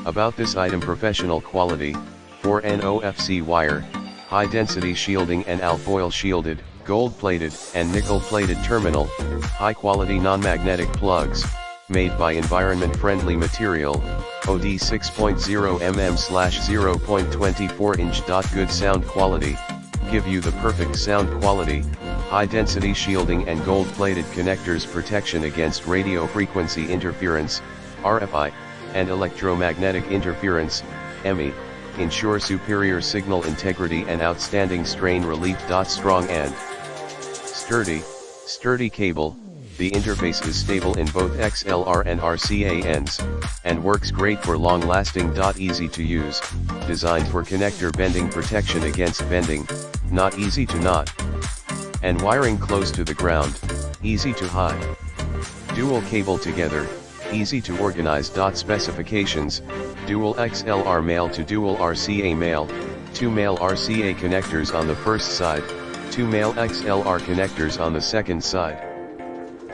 About this item: professional quality, 4 NFC wire, high density shielding and alfoil shielded, gold plated and nickel plated terminal, high quality non-magnetic plugs, made by environment friendly material, OD 6.0 mm/0.24 inch. Good sound quality, give you the perfect sound quality, high density shielding and gold plated connectors, protection against radio frequency interference, RFI, and electromagnetic interference, EMI, ensure superior signal integrity and outstanding strain relief. Strong and sturdy cable, the interface is stable in both XLR and RCA ends, and works great for long-lasting. Easy to use, designed for connector bending, protection against bending, not easy to knot, and wiring close to the ground, easy to hide. Dual cable together, easy to organize. Specifications: dual XLR male to dual RCA male, 2 male RCA connectors on the first side, 2 male XLR connectors on the second side.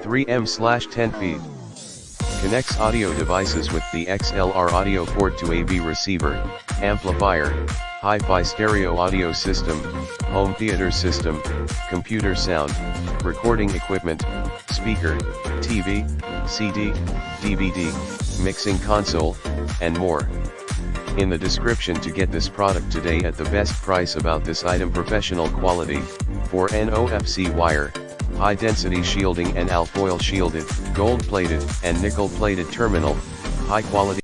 3M/10 feed. Connects audio devices with the XLR audio port to AV receiver, amplifier, HiFi stereo audio system, home theater system, computer sound, recording equipment, speaker, TV, CD, DVD, mixing console, and more. In the description to get this product today at the best price. About this item: professional quality, 4 NFC wire, high density shielding and alfoil shielded, gold plated and nickel plated terminal, high quality